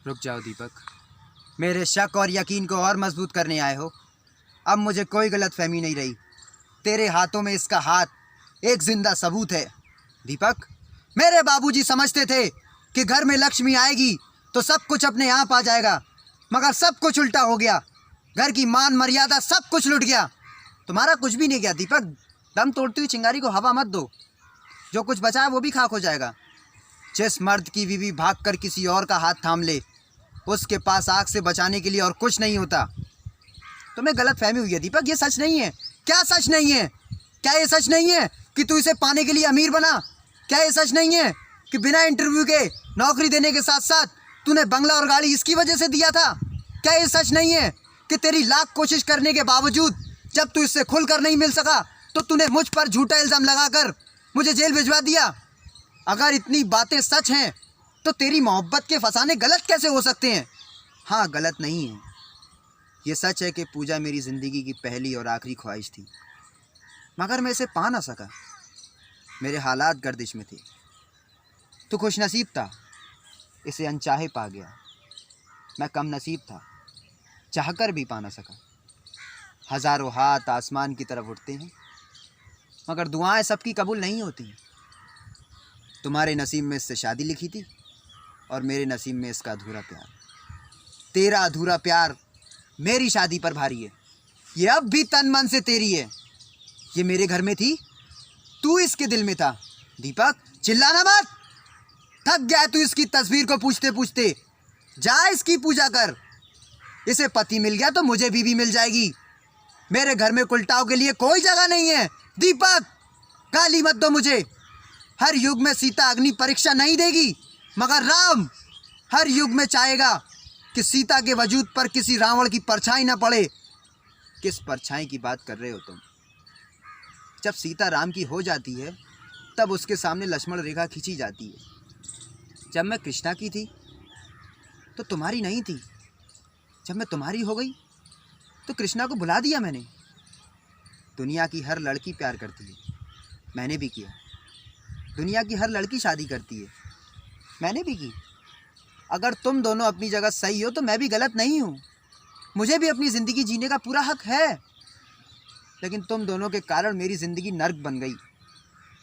रुक जाओ दीपक, मेरे शक और यकीन को और मजबूत करने आए हो। अब मुझे कोई गलतफहमी नहीं रही। तेरे हाथों में इसका हाथ एक जिंदा सबूत है। दीपक, मेरे बाबूजी समझते थे कि घर में लक्ष्मी आएगी तो सब कुछ अपने आप आ जाएगा, मगर सब कुछ उल्टा हो गया। घर की मान मर्यादा सब कुछ लुट गया। तुम्हारा कुछ भी नहीं गया दीपक। दम तोड़ती हुई चिंगारी को हवा मत दो, जो कुछ बचा है वो भी खाक हो जाएगा। जिस मर्द की बीवी भागकर किसी और का हाथ थाम ले, उसके पास आग से बचाने के लिए और कुछ नहीं होता। तुम्हें गलतफहमी हुई है दीपक, ये सच नहीं है। क्या सच नहीं है? क्या ये सच नहीं है कि तू इसे पाने के लिए अमीर बना? क्या ये सच नहीं है कि बिना इंटरव्यू के नौकरी देने के साथ साथ तूने बंगला और गाड़ी इसकी वजह से दिया था? क्या ये सच नहीं है कि तेरी लाख कोशिश करने के बावजूद जब तू इससे खुलकर नहीं मिल सका तो तूने मुझ पर झूठा इल्ज़ाम लगाकर मुझे जेल भिजवा दिया? अगर इतनी बातें सच हैं तो तेरी मोहब्बत के फसाने गलत कैसे हो सकते हैं? हाँ, गलत नहीं है। ये सच है कि पूजा मेरी ज़िंदगी की पहली और आखिरी ख्वाहिश थी, मगर मैं इसे पा ना सका। मेरे हालात गर्दिश में थे। तो खुशनसीब था, इसे अनचाहे पा गया। मैं कम नसीब था, चाहकर भी पा ना सका। हज़ारों हाथ आसमान की तरफ उठते हैं, मगर दुआएं सबकी कबूल नहीं होती। तुम्हारे नसीब में इससे शादी लिखी थी और मेरे नसीब में इसका अधूरा प्यार। तेरा अधूरा प्यार मेरी शादी पर भारी है। ये अब भी तन मन से तेरी है। ये मेरे घर में थी, तू इसके दिल में था। दीपक, चिल्लाना मत। थक गया तू इसकी तस्वीर को पूछते पूछते। जा इसकी पूजा कर। इसे पति मिल गया तो मुझे बीवी मिल जाएगी। मेरे घर में कुलटाव के लिए कोई जगह नहीं है। दीपक, गाली मत दो मुझे। हर युग में सीता अग्नि परीक्षा नहीं देगी, मगर राम हर युग में चाहेगा कि सीता के वजूद पर किसी रावण की परछाई न पड़े। किस परछाई की बात कर रहे हो तुम? जब सीता राम की हो जाती है तब उसके सामने लक्ष्मण रेखा खींची जाती है। जब मैं कृष्णा की थी तो तुम्हारी नहीं थी। जब मैं तुम्हारी हो गई तो कृष्णा को भुला दिया मैंने। दुनिया की हर लड़की प्यार करती है, मैंने भी किया। दुनिया की हर लड़की शादी करती है, मैंने भी की। अगर तुम दोनों अपनी जगह सही हो तो मैं भी गलत नहीं हूँ। मुझे भी अपनी ज़िंदगी जीने का पूरा हक है। लेकिन तुम दोनों के कारण मेरी ज़िंदगी नर्क बन गई।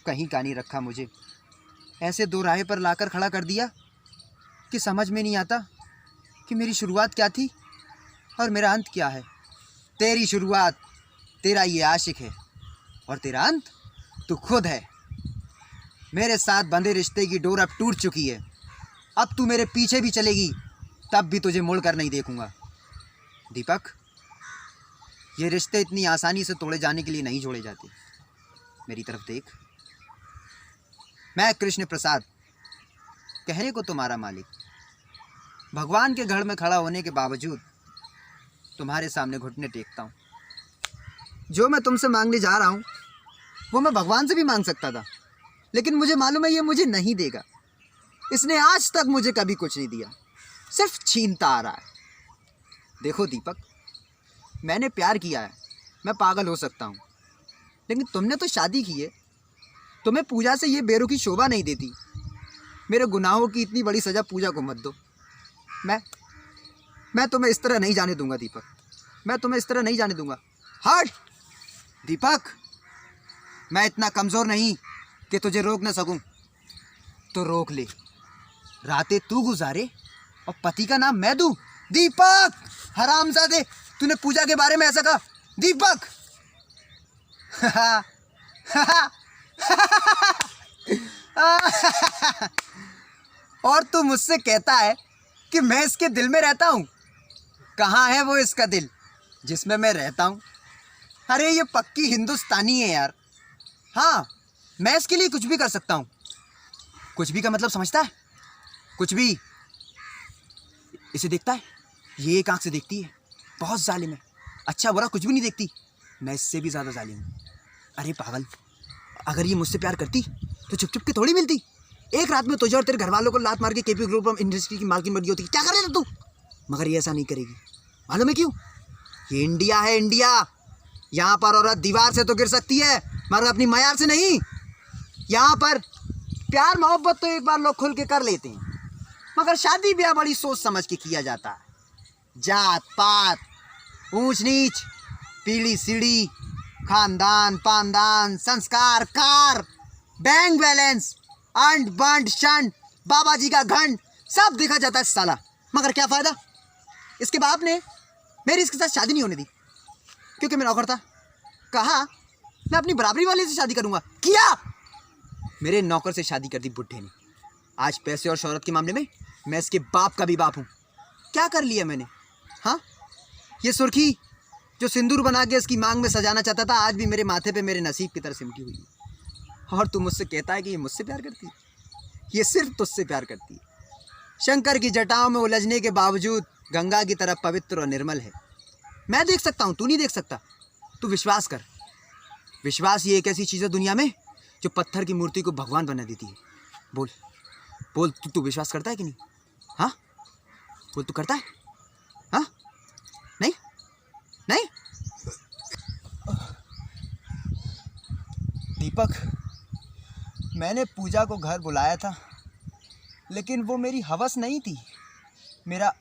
कहीं का नहीं रखा मुझे। ऐसे दो राह पर लाकर खड़ा कर दिया कि समझ में नहीं आता कि मेरी शुरुआत क्या थी और मेरा अंत क्या है। तेरी शुरुआत तेरा ये आशिक है और तेरा अंत तू खुद है। मेरे साथ बंधे रिश्ते की डोर अब टूट चुकी है। अब तू मेरे पीछे भी चलेगी तब भी तुझे मुड़कर नहीं देखूंगा। दीपक, ये रिश्ते इतनी आसानी से तोड़े जाने के लिए नहीं जोड़े जाते। मेरी तरफ देख। मैं कृष्ण प्रसाद, कहने को तुम्हारा मालिक, भगवान के घर में खड़ा होने के बावजूद तुम्हारे सामने घुटने टेकता हूँ। जो मैं तुमसे मांगने जा रहा हूँ वो मैं भगवान से भी मांग सकता था, लेकिन मुझे मालूम है ये मुझे नहीं देगा। इसने आज तक मुझे कभी कुछ नहीं दिया, सिर्फ छीनता आ रहा है। देखो दीपक, मैंने प्यार किया है, मैं पागल हो सकता हूँ, लेकिन तुमने तो शादी की है। तुम्हें पूजा से ये बेरुखी शोभा नहीं देती। मेरे गुनाहों की इतनी बड़ी सज़ा पूजा को मत दो। मैं तुम्हें इस तरह नहीं जाने दूंगा दीपक। मैं तुम्हें इस तरह नहीं जाने दूंगा। हट दीपक, मैं इतना कमज़ोर नहीं कि तुझे रोक न सकूं। तो रोक ले। रातें तू गुजारे और पति का नाम मैं दूं। दीपक, हरामजादे, तूने पूजा के बारे में ऐसा कहा। दीपक और तू मुझसे कहता है कि मैं इसके दिल में रहता हूँ। कहाँ है वो इसका दिल जिसमें मैं रहता हूँ? अरे ये पक्की हिंदुस्तानी है यार। हाँ, मैं इसके लिए कुछ भी कर सकता हूँ। कुछ भी का मतलब समझता है? कुछ भी। इसे देखता है, ये एक आंख से देखती है, बहुत जालिम है। अच्छा बुरा कुछ भी नहीं देखती। मैं इससे भी ज़्यादा जालिम हूँ। अरे पागल, अगर ये मुझसे प्यार करती तो चुप चुप के थोड़ी मिलती। एक रात में तुझे और तेरे घर वालों को लात मार के केपी ग्रुप ऑफ इंडस्ट्री की मालकिन बन होती। क्या कर रहे थे तू? मगर ये ऐसा नहीं करेगी। मालूम है क्यों? ये इंडिया है, इंडिया। यहाँ पर औरत दीवार से तो गिर सकती है मगर अपनी मयार से नहीं। यहाँ पर प्यार मोहब्बत तो एक बार लोग खुल के कर लेते हैं, मगर शादी ब्याह बड़ी सोच समझ के किया जाता है। जात पात, ऊंच नीच, पीढ़ी सीढ़ी, खानदान पानदान, संस्कार कार, बैंक बैलेंस, अंड बंड शंड, बाबा जी का घंट, सब देखा जाता है साला। मगर क्या फायदा? इसके बाप ने मेरी इसके साथ शादी नहीं होने दी, क्योंकि मैं नौकर था। कहा मैं अपनी बराबरी वाले से शादी करूंगा, किया। मेरे नौकर से शादी कर दी बुढ़े ने। आज पैसे और शोहरत के मामले में मैं इसके बाप का भी बाप हूँ। क्या कर लिया मैंने? हाँ, ये सुर्खी जो सिंदूर बना के इसकी मांग में सजाना चाहता था, आज भी मेरे माथे पे मेरे नसीब की तरह सिमटी हुई है। और तू मुझसे कहता है कि ये मुझसे प्यार करती है? ये सिर्फ तुझसे प्यार करती है। शंकर की जटाओं में उलझने के बावजूद गंगा की तरह पवित्र और निर्मल है। मैं देख सकता हूँ, तू नहीं देख सकता। तू विश्वास कर। विश्वास ये एक ऐसी चीज़ है दुनिया में जो पत्थर की मूर्ति को भगवान बना देती है। बोल बोल, तू विश्वास करता है कि नहीं? हाँ बोल, तू करता है? हाँ? नहीं नहीं? दीपक, मैंने पूजा को घर बुलाया था, लेकिन वो मेरी हवस नहीं थी, मेरा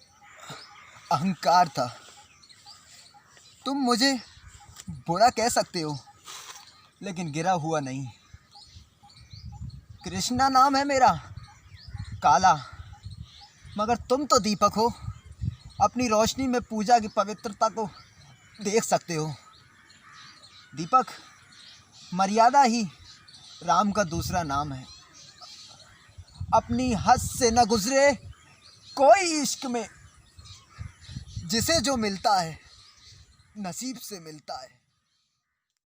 अहंकार था। तुम मुझे बुरा कह सकते हो, लेकिन गिरा हुआ नहीं। कृष्णा नाम है मेरा, काला। मगर तुम तो दीपक हो, अपनी रोशनी में पूजा की पवित्रता को देख सकते हो। दीपक, मर्यादा ही राम का दूसरा नाम है। अपनी हद से न गुजरे कोई इश्क में, जिसे जो मिलता है नसीब से मिलता है।